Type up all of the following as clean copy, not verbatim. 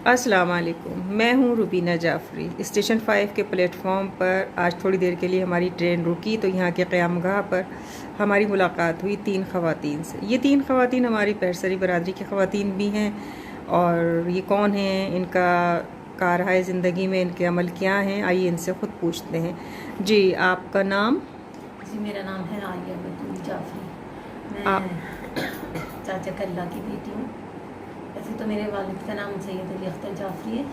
अस्सलाम वालेकुम। मैं हूँ रुबीना जाफ़री। स्टेशन 5 के प्लेटफॉर्म पर आज थोड़ी देर के लिए हमारी ट्रेन रुकी तो यहाँ के क़यामगाह पर हमारी मुलाकात हुई 3 ख़वातीन से। ये 3 ख़वातीन हमारी पैरसरी बरादरी की ख़वातीन भी हैं। और ये कौन हैं, इनका कारहाय ज़िंदगी में इनके अमल क्या हैं, आइए इनसे ख़ुद पूछते हैं। जी, आपका नाम? जी, मेरा नाम है आलिया बतूल जाफ़री। आप मैं चाचा कल्ला की बेटी हूँ। वैसे तो मेरे वालिद का नाम सैयद अली अख्तर जाफ़री है,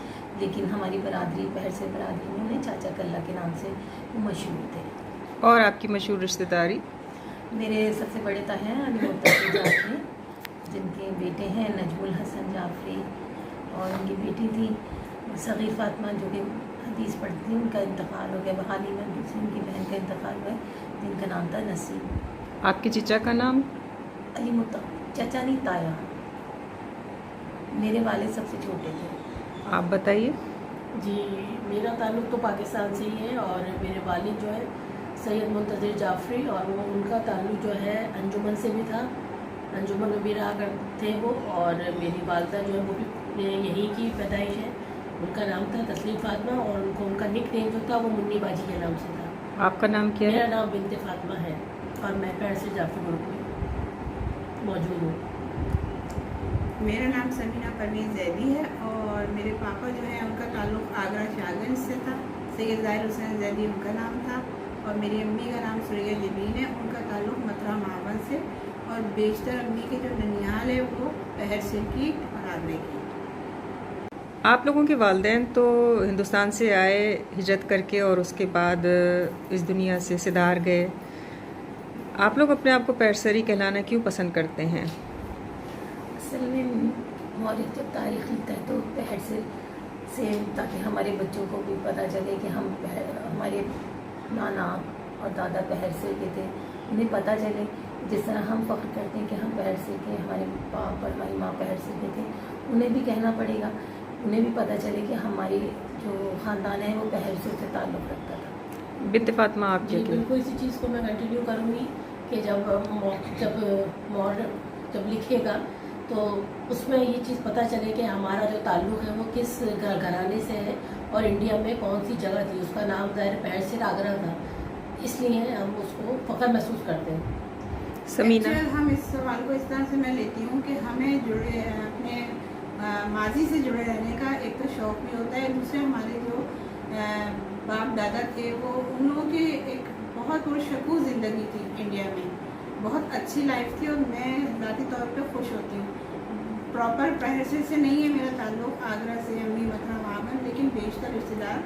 लेकिन हमारी बरादरी पैरसर बरादरी में उन्हें चाचा कल्ला के नाम से वो मशहूर थे। और आपकी मशहूर रिश्तेदारी? मेरे सबसे बड़े ताया हैं अली मुत्तकी जाफ़री, जिनके बेटे हैं नजमुल हसन जाफ़री, और उनकी बेटी थी सग़ीर फ़ातिमा, जो कि हदीस पढ़ती थी। उनका इंतकाल हो गया। हाल ही में दूसरी उनकी बहन का इंतकाल हुआ, जिनका नाम था नसीब। आपके चचा का नाम? अली मुत्तकी। चचा नहीं, ताया। मेरे वालिद सबसे छोटे थे। आप बताइए। जी, मेरा ताल्लुक़ तो पाकिस्तान से ही है और मेरे वालिद जो है सैयद मुंतज़िर जाफ़री, और वो उनका ताल्लुक़ जो है अंजुमन से भी था। अंजुमन में भी रहा करते वो। और मेरी वालदा जो है वो भी यहीं की पैदाइश है। उनका नाम था तस्लीम फ़ातिमा, और उनका निक नेम जो था वो मुन्नी बाजी के नाम से था। आपका नाम क्या है? मेरा नाम बिनते फ़ातिमा है और मैं पैरसर जाफ़री ग्रुप में मौजूद हूँ। मेरा नाम समीना परवीन जैदी है और मेरे पापा जो है उनका ताल्लुक़ आगरा शाहगंज से था। सैयद ज़ाहिर हुसैन जैदी उनका नाम था। और मेरी अम्मी का नाम सुरैया जबीन है, उनका ताल्लुक़ मथुरा महावन से। और बेशतर अम्मी के जो ननिहाल है वो पैरसर की और आगरे की। आप लोगों के वालिदैन तो हिंदुस्तान से आए हिजरत करके और उसके बाद इस दुनिया से सिधार गए। आप लोग अपने आप को पैरसरी कहलाना क्यों पसंद करते हैं? असल में मौलिक जब तारीख़ लिखता है तो पैरसर से, ताकि हमारे बच्चों को भी पता चले कि हमारे नाना और दादा पैरसर के थे, उन्हें पता चले। जिस तरह हम फ़ख्र करते हैं कि हम पैरसर के, हमारे बाप और हमारी माँ पैरसर के थे, उन्हें भी कहना पड़ेगा। उन्हें भी पता चले कि हमारी जो ख़ानदान है वो पैरसर से ताल्लुक़ रखता था। बिनते फ़ातिमा, आप जी, क्या? बिल्कुल इसी चीज़ को मैं कंटिन्यू करूँगी कि जब लिखेगा तो उसमें ये चीज़ पता चले कि हमारा जो ताल्लुक़ है वो किस घराने से है और इंडिया में कौन सी जगह थी। उसका नाम ज़ाहिर पैरसर आगरा था, इसलिए हम उसको फ़ख्र महसूस करते हैं। समीना? हम इस सवाल को इस तरह से मैं लेती हूँ कि हमें जुड़े अपने माजी से जुड़े रहने का एक तो शौक़ भी होता है, दूसरे हमारे जो बाप दादा थे वो उन लोगों की एक बहुत पुरशकून ज़िंदगी थी इंडिया में, बहुत अच्छी लाइफ थी। और मैं ज़ाती तौर पे खुश होती हूँ। प्रॉपर पैरसर से नहीं है मेरा ताल्लुक़, आगरा से, अम्मी मथुरा महावन, लेकिन बेशतर रिश्तेदार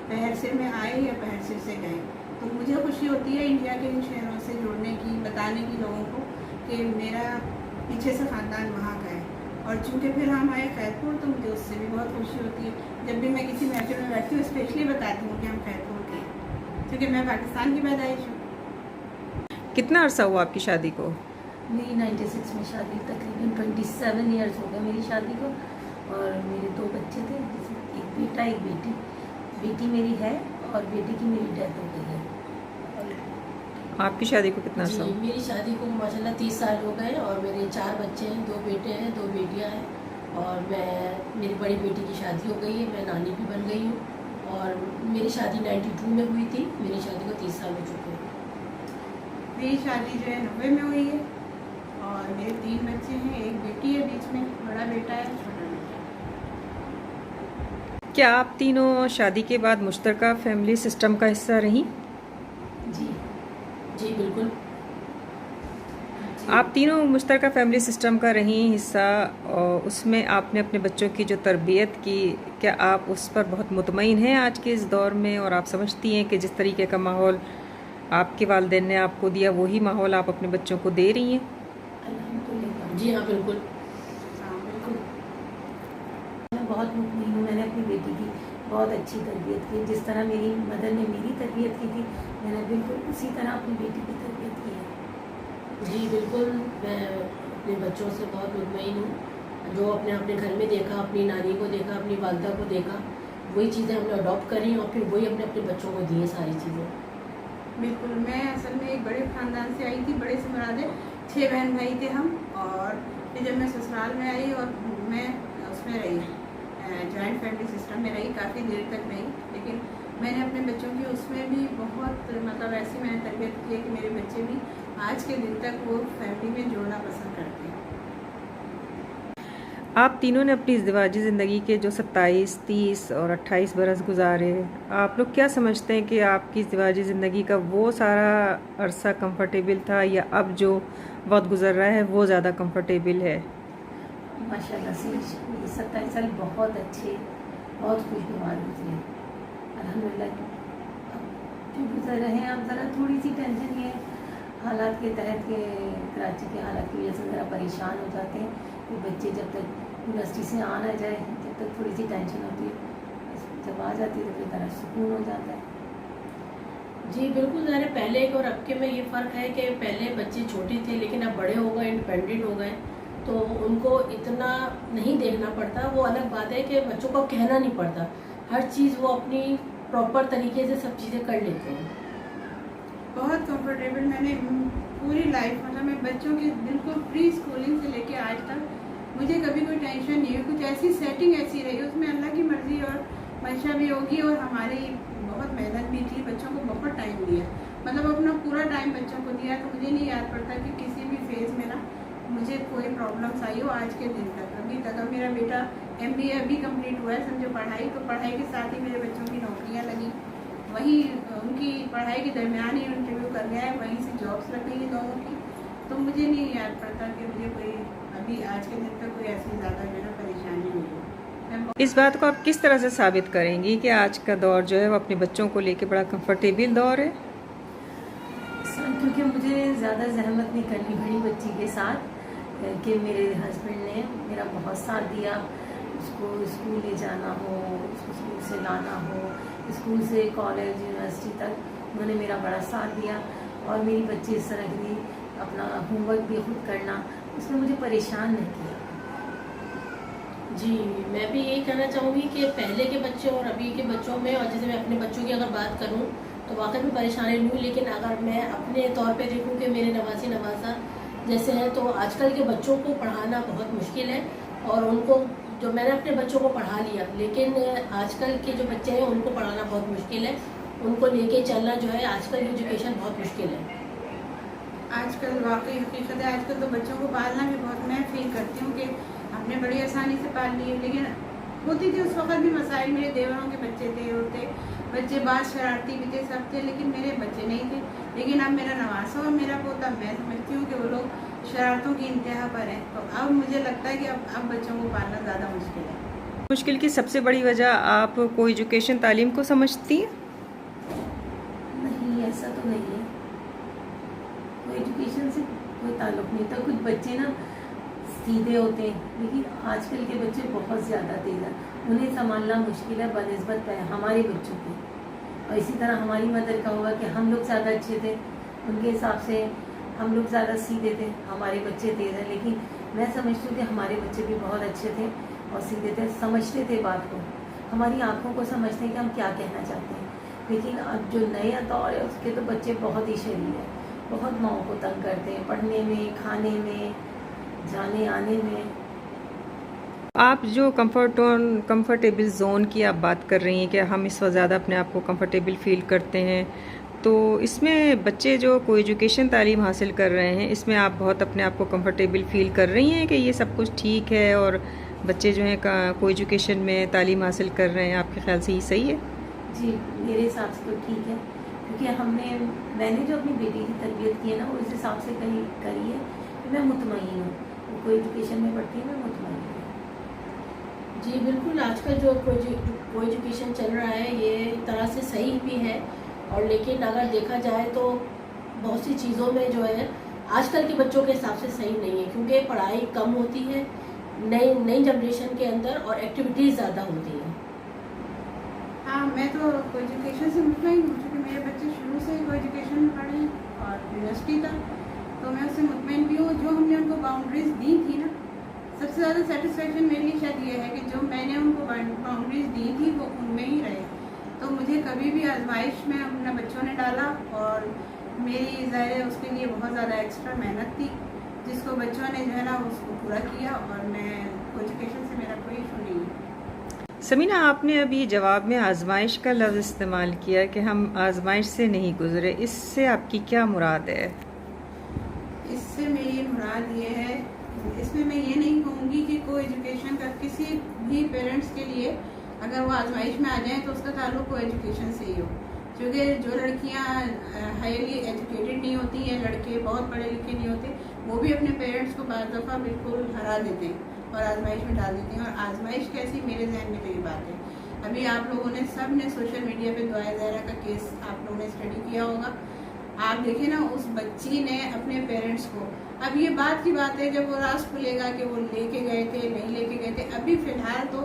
पैरसर में आए या पैरसर से गए। तो मुझे खुशी होती है इंडिया के इन शहरों से जुड़ने की, बताने की लोगों को कि मेरा पीछे से ख़ानदान वहाँ का है। और चूँकि फिर हम आए खैरपुर तो मुझे उससे भी बहुत खुशी होती है। जब भी मैं किसी महफिल में बैठती हूँ स्पेशली बताती हूँ कि हम खैरपुर के हैं, क्योंकि मैं पाकिस्तान की पैदाइश हूँ। कितना अरसा हुआ आपकी शादी को? मेरी 96 में शादी, तकरीबन 27 ईयर्स हो गए मेरी शादी को। और मेरे 2 बच्चे थे, जिसमें एक बेटा एक बेटी। बेटी मेरी है और बेटे की मेरी डेथ हो गई है। आपकी शादी को कितना जी, अरसा? मेरी शादी को माशाल्लाह 30 साल हो गए और मेरे 4 बच्चे हैं, 2 बेटे हैं, 2 बेटियां हैं। और मेरी बड़ी बेटी की शादी हो गई है, मैं नानी भी बन गई हूँ। और मेरी शादी 92 में हुई थी। मेरी शादी को 30 साल हो चुके हैं। मेरी शादी जो है 90 में हुई है और मेरे 3 बच्चे हैं, एक बेटी है बीच में, बड़ा बेटा है, छोटा बेटा है। क्या आप तीनों शादी के बाद मुश्तरका फैमिली सिस्टम का हिस्सा रहीं? जी जी, बिल्कुल। आप तीनों मुश्तरका फैमिली सिस्टम का रहीं हिस्सा, और उसमें आपने अपने बच्चों की जो तरबियत की, क्या आप उस पर बहुत मुतमईन हैं आज के इस दौर में? और आप समझती हैं कि जिस तरीके का माहौल आपके वालिदैन ने आपको दिया वही माहौल आप अपने बच्चों को दे रही हैं? अल्हम्दुलिल्लाह। जी हाँ, बिल्कुल। हाँ बिल्कुल। मैं बहुत मुतमईन हूँ। मैंने अपनी बेटी की बहुत अच्छी तरबियत की। जिस तरह मेरी मदर ने मेरी तरबियत की थी, मैंने बिल्कुल उसी तरह अपनी बेटी की तरबियत की है। जी बिल्कुल, मैं अपने बच्चों से बहुत मुतमईन हूँ। जो अपने अपने घर में देखा, अपनी नानी को देखा, अपनी वालदा को देखा, वही चीज़ें हमने अडॉप्ट करी और फिर वही अपने अपने बच्चों को दी है सारी चीज़ें। बिल्कुल। मैं असल में एक बड़े ख़ानदान से आई थी, बड़े से मुरादे 6 बहन भाई थे हम। और फिर जब मैं ससुराल में आई और मैं उसमें रही जॉइंट फैमिली सिस्टम में रही, काफ़ी देर तक रही, लेकिन मैंने अपने बच्चों की उसमें भी बहुत मतलब ऐसी मैंने तरबियत की है कि मेरे बच्चे भी आज के दिन तक वो फैमिली में जुड़ना पसंद करते हैं। आप तीनों ने अपनी इज़्दिवाजी ज़िंदगी के जो 27, 30 और 28 बरस गुजारे, आप लोग क्या समझते हैं कि आपकी इज़्दिवाजी ज़िंदगी का वो सारा अरसा कंफर्टेबल था या अब जो वक्त गुजर रहा है वो ज़्यादा कंफर्टेबल है? माशाल्लाह से ये 27 साल बहुत अच्छे, बहुत खुशगवार गुजरे अल्हम्दुलिल्लाह। जो गुजर रहे हैं, अब ज़रा थोड़ी सी टेंशन ये हालात के तहत के कराची के हालात की वजह से ज़रा परेशान हो जाते हैं कि बच्चे जब तक यूनिवर्सिटी से आ ना जाए तब तक थोड़ी सी टेंशन होती है, जब आ जाती है तो फिर ज़रा सुकून हो जाता है। जी बिल्कुल, ज़रा पहले के और अब के में ये फ़र्क है कि पहले बच्चे छोटे थे लेकिन अब बड़े हो गए, इंडिपेंडेंट हो गए, तो उनको इतना नहीं देखना पड़ता। वो अलग बात है कि बच्चों को कहना नहीं पड़ता, हर चीज़ वो अपनी प्रॉपर तरीके से सब चीज़ें कर लेते हैं। बहुत कंफर्टेबल मैंने पूरी लाइफ, मतलब मैं बच्चों की बिल्कुल प्री स्कूलिंग से लेके आज तक मुझे कभी कोई टेंशन नहीं हुई। कुछ ऐसी सेटिंग ऐसी रही, उसमें अल्लाह की मर्जी और मंशा भी होगी और हमारी बहुत मेहनत भी थी। बच्चों को बहुत टाइम दिया, मतलब अपना पूरा टाइम बच्चों को दिया। तो मुझे नहीं याद पड़ता कि किसी भी फेज़ में ना मुझे कोई प्रॉब्लम्स आई हो आज के दिन तक, अभी तक। अब मेरा बेटा MBA अभी कंप्लीट हुआ है, समझो पढ़ाई, तो पढ़ाई के साथ ही मेरे बच्चों की नौकरियाँ लगी, वहीं उनकी पढ़ाई के दरमियान ही इंटरव्यू कर गया है, वहीं से जॉब्स लग गई दोनों की। तो मुझे नहीं याद पड़ता कि मुझे कोई अभी आज के दिन तक कोई ऐसी ज़्यादा जो है परेशानी हुई हो। इस बात को आप किस तरह से साबित करेंगी कि आज का दौर जो है वो अपने बच्चों को लेके बड़ा कंफर्टेबल दौर है? क्योंकि मुझे ज़्यादा जहमत नहीं करनी पड़ी बच्ची के साथ, कि मेरे हस्बैंड ने मेरा बहुत साथ दिया। उसको स्कूल ले जाना हो, उसको स्कूल से लाना हो, स्कूल से कॉलेज यूनिवर्सिटी तक उन्होंने मेरा बड़ा साथ दिया। और मेरी बच्ची इस तरह की अपना होमवर्क भी खुद करना, उसने मुझे परेशान नहीं किया। जी मैं भी यही कहना चाहूँगी कि पहले के बच्चे और अभी के बच्चों में, और जैसे मैं अपने बच्चों की अगर बात करूँ तो वाकई में परेशानी नहीं हुई, लेकिन अगर मैं अपने तौर पे देखूँ कि मेरे नवासी नवाजा जैसे हैं, तो आजकल के बच्चों को पढ़ाना बहुत मुश्किल है। और उनको जो मैंने अपने बच्चों को पढ़ा लिया, लेकिन आजकल के जो बच्चे हैं उनको पढ़ाना बहुत मुश्किल है, उनको लेके चलना जो है आजकल की एजुकेशन बहुत मुश्किल है। आजकल वाकई हकीकत है, आजकल तो बच्चों को पालना भी बहुत, मैं फील करती हूँ कि हमने बड़ी आसानी से पाल लिए, लेकिन होती थी उस वक्त भी मसाइल। मेरे देवरों के बच्चे थे, होते बच्चे बाद शरारती भी थे, सब थे, लेकिन मेरे बच्चे नहीं थे। लेकिन अब मेरा नवासा और मेरा पोता, मैं समझती हूँ कि वो लोग शरारतों की इंतहा पर हैं। तो अब मुझे लगता है कि अब बच्चों को पालना ज़्यादा मुश्किल है। मुश्किल की सबसे बड़ी वजह आप को एजुकेशन तालीम को समझती हैं? नहीं, ऐसा तो नहीं है, कोई एजुकेशन से कोई ताल्लुक़ नहीं था। कुछ बच्चे ना सीधे होते हैं, लेकिन आजकल के बच्चे बहुत ज़्यादा तेज़ हैं, उन्हें संभालना मुश्किल है बनिस्बत हमारे बच्चों की। और इसी तरह हमारी मदर का होगा कि हम लोग ज़्यादा अच्छे थे, उनके हिसाब से हम लोग ज़्यादा सीधे थे, हमारे बच्चे तेज़ हैं। लेकिन मैं समझती हूँ कि हमारे बच्चे भी बहुत अच्छे थे और सीधे थे, समझते थे बात को, हमारी आँखों को समझते हैं कि हम क्या कहना चाहते हैं। लेकिन अब जो नया दौर है उसके तो बच्चे बहुत ही शरीर है, बहुत माओं को तंग करते हैं, पढ़ने में, खाने में, जाने आने में। आप जो कंफर्टेबल ज़ोन की आप बात कर रही हैं कि हम इस वक्त ज़्यादा अपने आप को कंफर्टेबल फ़ील करते हैं, तो इसमें बच्चे जो कोई एजुकेशन तालीम हासिल कर रहे हैं, इसमें आप बहुत अपने आप को कंफर्टेबल फ़ील कर रही हैं कि ये सब कुछ ठीक है और बच्चे जो हैं कोई एजुकेशन में तालीम हासिल कर रहे हैं, आपके ख्याल से ये सही है? जी मेरे हिसाब से तो ठीक है, क्योंकि मैंने जो अपनी बेटी की तरबियत की है ना, वो इस हिसाब से करी है कि मैं मुतमईन हूँ, कोई एजुकेशन में पढ़ती है, मैं मुतमईन हूँ। जी बिल्कुल, आजकल जो को एजुकेशन चल रहा है ये एक तरह से सही भी है, और लेकिन अगर देखा जाए तो बहुत सी चीज़ों में जो है आजकल के बच्चों के हिसाब से सही नहीं है, क्योंकि पढ़ाई कम होती है नई जनरेशन के अंदर और एक्टिविटीज़ ज़्यादा होती हैं। हाँ, मैं तो को एजुकेशन से मुतमईन हूँ, क्योंकि मेरे बच्चे शुरू से को एजुकेशन में पढ़े और यूनिवर्सिटी तक, तो मैं उससे मुतमईन भी हूँ। जो हमने उनको बाउंड्रीज दी थी ना, सबसे ज़्यादा सेटिस्फेक्शन मेरे लिए शायद ये है कि जो मैंने उनको बाउंड्रीज दी थी वो उनमें ही रहे। तो मुझे कभी भी आजमाइश में अपने बच्चों ने डाला, और मेरी ज़ाहिर है उसके लिए बहुत ज़्यादा एक्स्ट्रा मेहनत थी, जिसको बच्चों ने जो है ना उसको पूरा किया, और मैं को एजुकेशन से मेरा कोई इशू नहीं है। समीना, आपने अभी जवाब में आजमाइश का लफ्ज़ इस्तेमाल किया कि हम आजमाइश से नहीं गुज़रे, इससे आपकी क्या मुराद है? इससे मेरी मुराद ये है, इसमें मैं ये नहीं कहूँगी कि को एजुकेशन का किसी भी पेरेंट्स के लिए अगर वो आजमाइश में आ जाएं तो उसका ताल्लुक को एजुकेशन से ही हो, क्योंकि जो लड़कियाँ हाईली एजुकेटेड नहीं होती हैं, लड़के बहुत पढ़े लिखे नहीं होते, वो भी अपने पेरेंट्स को बाज़ दफ़ा बिल्कुल हरा देते हैं और आजमाइश में डाल देते हैं। और आजमाइश कैसी, मेरे जहन में तो ये बात है, अभी आप लोगों ने सब ने सोशल मीडिया पे दुआ ज़हरा का केस आप लोगों ने स्टडी किया होगा। आप देखिए ना, उस बच्ची ने अपने पेरेंट्स को, अब ये बात की बात है जब वो राज खुलेगा कि वो लेके गए थे नहीं लेके गए थे, अभी फ़िलहाल तो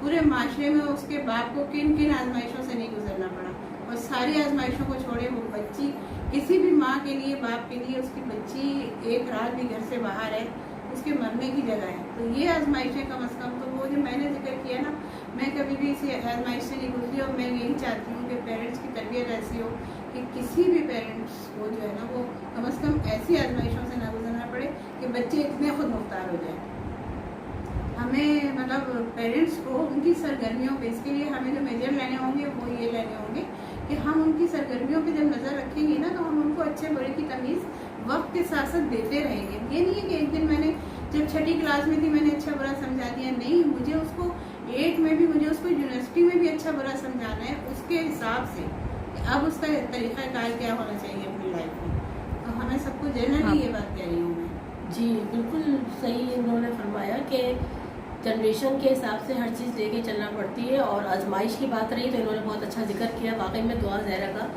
पूरे माशरे में उसके बाप को किन किन आजमाइशों से नहीं गुजरना पड़ा, और सारी आजमाइशों को छोड़े वो बच्ची, किसी भी माँ के लिए, बाप के लिए, उसकी बच्ची एक रात भी घर से बाहर है, उसके मरने की जगह है। तो ये आजमाइशें कम अज़ कम, तो वो जो मैंने जिक्र किया ना, मैं कभी भी इसी आजमाइश से नहीं गुजरी, और मैं यही चाहती हूँ कि पेरेंट्स की तरबियत ऐसी हो कि किसी भी पेरेंट्स को जो है ना, वो कम अज़ कम ऐसी आजमाइशों से ना गुजरना पड़े कि बच्चे इतने खुद मुख्तार हो जाए। हमें मतलब पेरेंट्स को उनकी सरगर्मियों पे, इसके लिए हमें जो मेजर लेने होंगे वो ये लेने होंगे कि हम उनकी सरगर्मियों पे जब नज़र रखेंगे ना, तो हम उनको अच्छे बुरे की तमीज़ वक्त के साथ साथ देते रहेंगे। ये नहीं है कि एक दिन मैंने जब छठी क्लास में थी मैंने अच्छा बुरा समझा दिया, नहीं, मुझे उसको 8 में भी, मुझे उसको यूनिवर्सिटी में भी अच्छा बुरा समझाना है, उसके हिसाब से अब उसका तरीक़ाकार क्या होना चाहिए अपनी लाइफ में। तो हमें सबको जनरली ये बात कह रही हूँ मैं। जी बिल्कुल सही इन्होंने फरमाया कि जनरेशन के हिसाब से हर चीज़ लेके चलना पड़ती है। और आजमाइश की बात रही तो इन्होंने बहुत अच्छा जिक्र किया, वाकई में दुआ ज़हरा का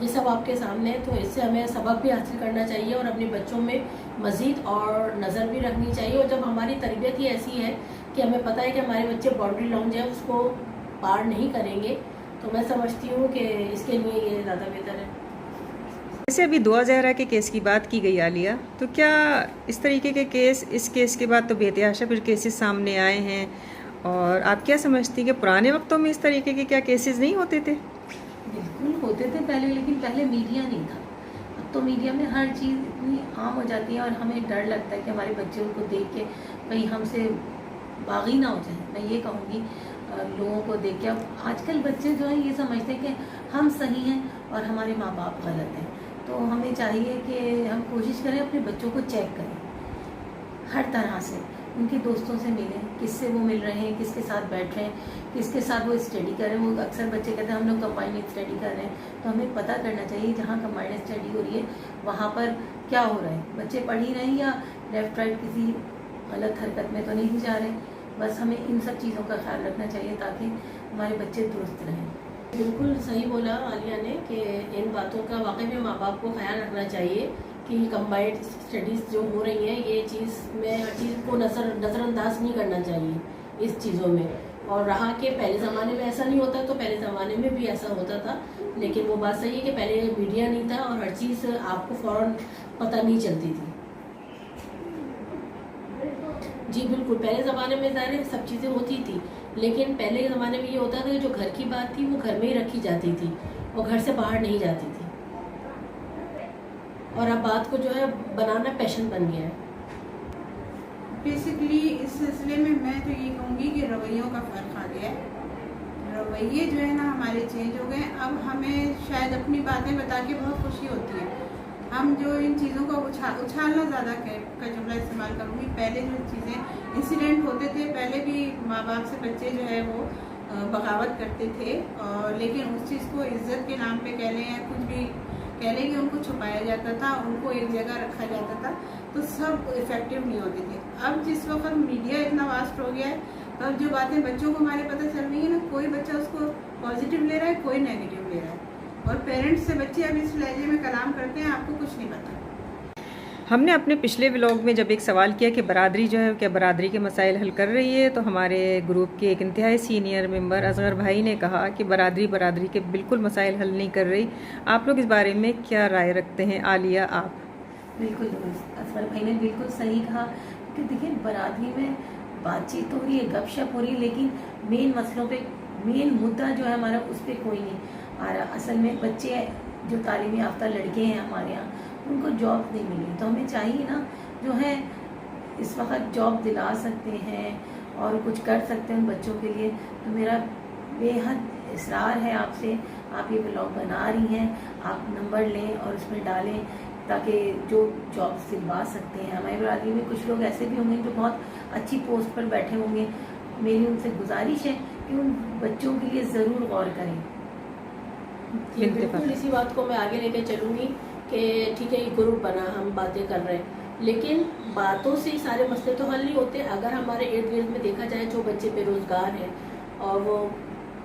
ये सब आपके सामने है, तो इससे हमें सबक भी हासिल करना चाहिए और अपने बच्चों में मज़ीद और नज़र भी रखनी चाहिए। और जब हमारी तरबियत ही ऐसी है कि हमें पता है कि हमारे बच्चे बाउंड्री लाउंज है उसको पार नहीं करेंगे, तो मैं समझती हूँ कि इसके लिए ये ज़्यादा बेहतर है। जैसे अभी दुआ ज़हरा के केस की बात की गई आलिया, तो क्या इस तरीके के केस, इस केस के बाद तो बेतहाशा फिर केसेस सामने आए हैं, और आप क्या समझती हैं कि पुराने वक्तों में इस तरीके के क्या केसेस नहीं होते थे? बिल्कुल होते थे पहले, लेकिन पहले मीडिया नहीं था। अब तो मीडिया में हर चीज़ इतनी आम हो जाती है और हमें डर लगता है कि हमारे बच्चों को देख के कहीं हमसे बागी ना हो जाए। मैं ये कहूँगी लोगों को देख के, अब आजकल बच्चे जो हैं ये समझते हैं कि हम सही हैं और हमारे माँ बाप गलत हैं। तो हमें चाहिए कि हम कोशिश करें अपने बच्चों को चेक करें हर तरह से, उनके दोस्तों से मिलें, किससे वो मिल रहे हैं, किसके साथ बैठ रहे हैं, किसके साथ वो स्टडी कर रहे हैं। वो अक्सर बच्चे कहते हैं हम लोग कंबाइंड स्टडी कर रहे हैं, तो हमें पता करना चाहिए जहाँ कंबाइंड स्टडी हो रही है वहाँ पर क्या हो रहा है, बच्चे पढ़ ही रहे हैं या लेफ़्ट राइट किसी गलत हरकत में तो नहीं जा रहे। बस हमें इन सब चीज़ों का ख्याल रखना चाहिए ताकि हमारे बच्चे दुरुस्त रहें। बिल्कुल सही बोला आलिया ने कि इन बातों का वाकई में माँ बाप को ख्याल रखना चाहिए कि कंबाइंड स्टडीज़ जो हो रही हैं ये चीज़ में, हर चीज़ को नज़रअंदाज नहीं करना चाहिए इस चीज़ों में। और रहा कि पहले ज़माने में ऐसा नहीं होता, तो पहले ज़माने में भी ऐसा होता था, लेकिन वो बात सही है कि पहले मीडिया नहीं था और हर चीज़ आपको फ़ौरन पता नहीं चलती थी। जी बिल्कुल, पहले ज़माने में ज़ाहिर सब चीज़ें होती थी, लेकिन पहले के ज़माने में ये होता था कि जो घर की बात थी वो घर में ही रखी जाती थी और घर से बाहर नहीं जाती थी। और अब बात को जो है बनाना पैशन बन गया है। बेसिकली इस सिलसिले में मैं तो ये कहूँगी कि रवैयों का फ़र्क आ गया है। रवैये जो है ना हमारे चेंज हो गए। अब हमें शायद अपनी बातें बता के बहुत खुशी होती है। हम जो इन चीज़ों का उछालना ज़्यादा का जुमला इस्तेमाल करूँगी। पहले जो चीज़ें इंसिडेंट होते थे, पहले भी माँ बाप से बच्चे जो है वो बगावत करते थे, और लेकिन उस चीज़ को इज़्ज़त के नाम पे कह लें या कुछ भी कह लें कि उनको छुपाया जाता था, उनको एक जगह रखा जाता था, तो सब इफ़ेक्टिव नहीं होते थे। अब जिस वक्त मीडिया इतना वास्ट हो गया है, तो अब जो बातें बच्चों को हमारे पता चल रही है ना, कोई बच्चा उसको पॉजिटिव ले रहा है, कोई नेगेटिव ले रहा है, और पेरेंट्स से बच्चे अब इस लहजे में कलाम करते हैं, आपको कुछ नहीं पता। हमने अपने पिछले व्लॉग में जब एक सवाल किया कि बरादरी जो है क्या बरादरी के मसाइल हल कर रही है, तो हमारे ग्रुप के एक इंतहाई सीनियर मेंबर असगर भाई ने कहा कि बरादरी के बिल्कुल मसाइल हल नहीं कर रही। आप लोग इस बारे में क्या राय रखते हैं? आलिया, आप? बिल्कुल असगर भाई ने बिल्कुल सही कहा कि देखिए बरादरी में बातचीत तो हो रही है, गपशप हो रही है, लेकिन मेन मसलों पे, मेन मुद्दा जो है हमारा उस पर कोई नहीं आ रहा। असल में बच्चे जो तालीम याफ्ता लड़के हैं हमारे यहाँ, उनको जॉब नहीं मिली, तो हमें चाहिए ना जो है इस वक्त जॉब दिला सकते हैं और कुछ कर सकते हैं उन बच्चों के लिए, तो मेरा बेहद इसरार है आपसे, आप ये ब्लॉग बना रही हैं, आप नंबर लें और उसमें डालें ताकि जो जॉब सिलवा सकते हैं। हमारे बरादरी में कुछ लोग ऐसे भी होंगे जो बहुत अच्छी पोस्ट पर बैठे होंगे, मेरी उनसे गुजारिश है कि उन बच्चों के लिए ज़रूर गौर करें। जी बिल्कुल, इसी बात को मैं आगे लेके चलूँगी कि ठीक है ये ग्रुप बना, हम बातें कर रहे हैं, लेकिन बातों से सारे मसले तो हल नहीं होते। अगर हमारे इर्द गिर्द में देखा जाए जो बच्चे बेरोज़गार हैं और वो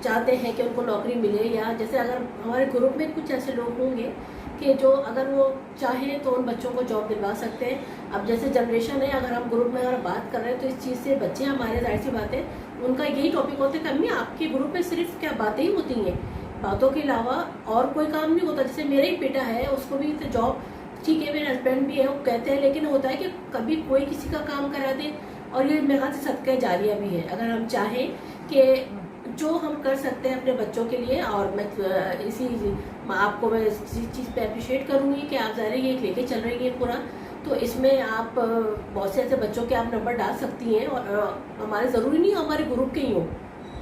चाहते हैं कि उनको नौकरी मिले, या जैसे अगर हमारे ग्रुप में कुछ ऐसे लोग होंगे कि जो अगर वो चाहें तो उन बच्चों को जॉब दिलवा सकते हैं। अब जैसे जनरेशन है, अगर हम ग्रुप में अगर बात कर रहे हैं तो इस चीज़ से बच्चे हमारे, जाहिर सी बात है, उनका यही टॉपिक होता है कि अम्मी आपके ग्रुप में सिर्फ क्या बातें ही होती हैं, बातों के अलावा और कोई काम नहीं होता। जैसे मेरा ही बेटा है, उसको भी तो जॉब, ठीक है मेरे हस्बैंड भी है, वो कहते हैं, लेकिन होता है कि कभी कोई किसी का काम करा दे, और ये मेरे ख्याल से सदका जारिया भी है। अगर हम चाहें कि जो हम कर सकते हैं अपने बच्चों के लिए, और मैं इसी आपको मैं इस चीज़ पे अप्रिशिएट करूँगी कि आप ज़ाहिर ये लेके चल रही हैं पूरा, तो इसमें आप बहुत से ऐसे बच्चों के आप नंबर डाल सकती हैं। और हमारे ज़रूरी नहीं हमारे ग्रुप के ही हो,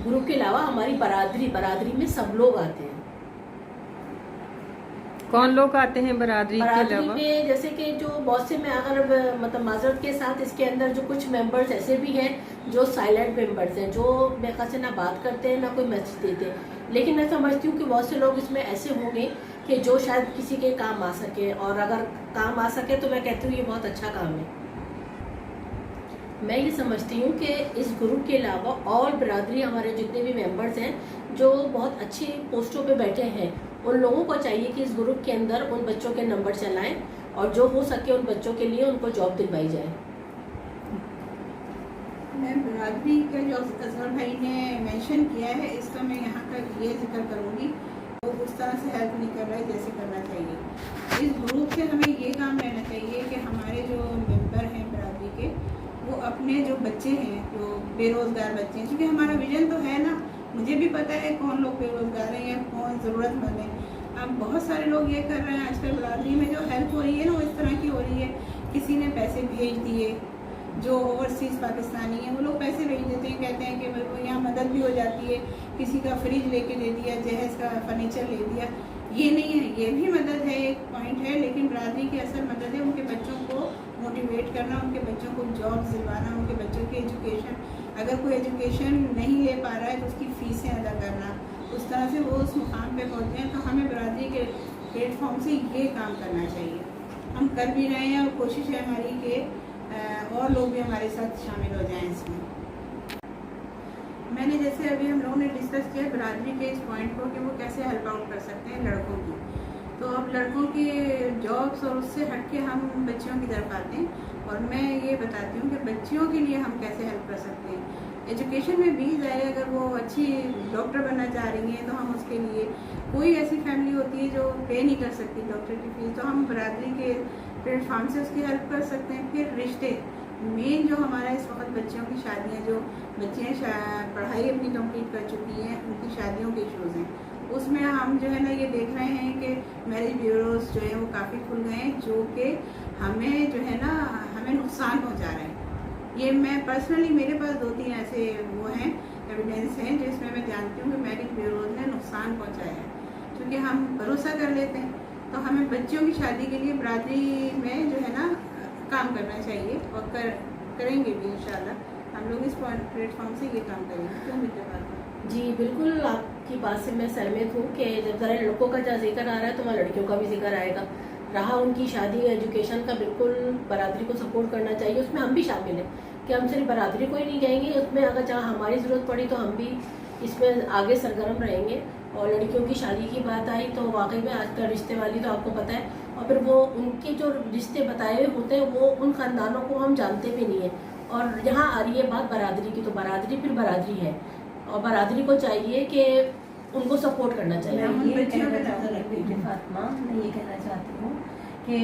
ग्रुप के अलावा हमारी बरादरी में सब लोग आते हैं। कौन लोग आते हैं बरादरी के अलावा? में जैसे कि जो बहुत से, मैं अगर मतलब माजरत के साथ इसके अंदर जो कुछ मेंबर्स ऐसे भी हैं जो साइलेंट मेंबर्स हैं, जो मेरे ख्याल से ना बात करते हैं ना कोई मैसेज देते हैं, लेकिन मैं समझती हूँ कि बहुत से लोग इसमें ऐसे होंगे कि जो शायद किसी के काम आ सके, और अगर काम आ सके तो मैं कहती हूँ ये बहुत अच्छा काम है। मैं ये समझती हूँ कि इस ग्रुप के अलावा और बरादरी हमारे जितने भी मेंबर्स हैं जो बहुत अच्छी पोस्टों पे बैठे हैं, उन लोगों को चाहिए कि इस ग्रुप के अंदर उन बच्चों के नंबर चलाएं और जो हो सके उन बच्चों के लिए उनको जॉब दिलवाई जाए। मैं बरादरी का जो असगर भाई ने मेंशन किया है, इसका मैं यहाँ का ये जिक्र करूँगी, वो उस तरह से हेल्प नहीं कर रहा है जैसे करना चाहिए। इस ग्रुप से हमें ये काम लेना चाहिए कि हमारे जो मेंबर हैं बरादरी के, वो अपने जो बच्चे हैं, जो बेरोज़गार बच्चे हैं, क्योंकि हमारा विजन तो है ना, मुझे भी पता है कौन लोग बेरोज़गार हैं या कौन ज़रूरतमंद है। अब बहुत सारे लोग ये कर रहे हैं, आजकल बरादरी में जो हेल्प हो रही है ना, वो इस तरह की हो रही है, किसी ने पैसे भेज दिए, जो ओवरसीज़ पाकिस्तानी हैं वो लोग पैसे भेज देते हैं, कहते हैं कि यहाँ मदद भी हो जाती है, किसी का फ्रिज लेके दे दिया, जहेज़ का फर्नीचर ले दिया। ये नहीं है, ये भी मदद है, एक पॉइंट है, लेकिन बरादरी की असल मदद है उनके बच्चों को मोटिवेट करना, उनके बच्चों को जॉब दिलवाना, उनके बच्चों की एजुकेशन, अगर कोई एजुकेशन नहीं ले पा रहा है तो उसकी फ़ीसें अदा करना, उस तरह से वो उस मुकाम पे पहुँचते हैं। तो हमें बरादरी के प्लेटफॉर्म से ये काम करना चाहिए, हम कर भी रहे हैं, और कोशिश है हमारी कि और लोग भी हमारे साथ शामिल हो जाएं इसमें। मैंने जैसे अभी हम लोगों ने डिस्कस किया बरादरी के इस पॉइंट को कि वो कैसे हेल्प आउट कर सकते हैं लड़कों की, तो अब लड़कों की जॉब्स और उससे हट के हम बच्चियों की तरफ आते हैं, और मैं ये बताती हूँ कि बच्चियों के लिए हम कैसे हेल्प कर सकते हैं। एजुकेशन में भी जाए, अगर वो अच्छी डॉक्टर बनना चाह रही हैं तो हम उसके लिए, कोई ऐसी फैमिली होती है जो पे नहीं कर सकती डॉक्टर की फीस, तो हम बरादरी के प्लेटफॉर्म से उसकी हेल्प कर सकते हैं। फिर रिश्ते, मेन जो हमारा इस वक्त बच्चियों की शादियाँ, जो बच्चियाँ पढ़ाई अपनी कंप्लीट कर चुकी हैं, उनकी शादियों के इशूज़ हैं, उसमें हम जो है ना ये देख रहे हैं कि मैरिज ब्यूरोज जो है वो काफ़ी खुल गए हैं, जो कि हमें जो है ना हमें नुकसान पहुंचा रहे हैं। ये मैं पर्सनली, मेरे पास 2-3 ऐसे वो हैं एविडेंस हैं जिसमें मैं जानती हूँ कि मैरिज ब्यूरोज ने नुकसान पहुँचाया है, क्योंकि हम भरोसा कर लेते हैं। तो हमें बच्चियों की शादी के लिए बरादरी में जो है ना काम करना चाहिए, और करेंगे भी इंशाल्लाह। हम लोग इस प्लेटफॉर्म से ये काम करेंगे। क्यों मिलते बात? जी बिल्कुल, आपकी बात से मैं सहमत हूँ कि जब ज़रा लड़कों का जहाँ जिक्र आ रहा है तो वहाँ लड़कियों का भी जिक्र आएगा। रहा उनकी शादी एजुकेशन का, बिल्कुल बरादरी को सपोर्ट करना चाहिए, उसमें हम भी शामिल हैं कि हम सिर्फ बरादरी को ही नहीं कहेंगे, उसमें अगर जहाँ हमारी ज़रूरत पड़ी तो हम भी इसमें आगे सरगर्म रहेंगे। और लड़कियों की शादी की बात आई तो वाकई में आजकल रिश्ते वाली तो आपको पता है, और फिर वो उनके जो रिश्ते बताए हुए होते हैं वो उन ख़ानदानों को हम जानते भी नहीं हैं। और यहाँ आ रही है बात बरादरी की, तो बरादरी फिर बरादरी है, और बरादरी को चाहिए कि उनको सपोर्ट करना चाहिए। मैं ये कहना चाहती हूँ कि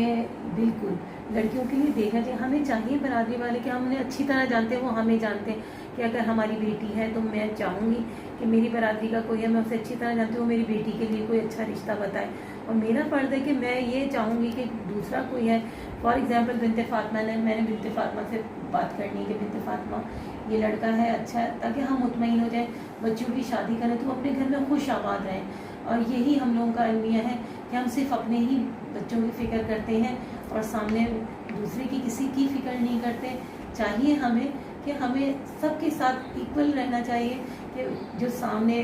बिल्कुल लड़कियों के लिए देखा जाए, हमें चाहिए बरादरी वाले कि हम उन्हें अच्छी तरह जानते हैं, वो हमें जानते हैं कि अगर हमारी बेटी है तो मैं चाहूँगी कि मेरी बरादरी का कोई है, मैं उसे अच्छी तरह जानती हूँ, मेरी बेटी के लिए कोई अच्छा रिश्ता बताए। और मेरा फ़र्ज़ है कि मैं ये चाहूँगी कि दूसरा कोई है, फॉर एग्ज़ाम्पल बिनते फ़ातिमा मैंने बिनते फ़ातिमा से बात करनी है कि बिनते फ़ातिमा ये लड़का है अच्छा है, ताकि हम मुतमईन हो जाएं, बच्चों की शादी करें तो अपने घर में खुश आबाद रहें। और यही हम लोगों का अलमिया है कि हम सिर्फ अपने ही बच्चों की फ़िक्र करते हैं और सामने दूसरे की किसी की फ़िक्र नहीं करते। चाहिए हमें कि हमें सबके साथ इक्वल रहना चाहिए कि जो सामने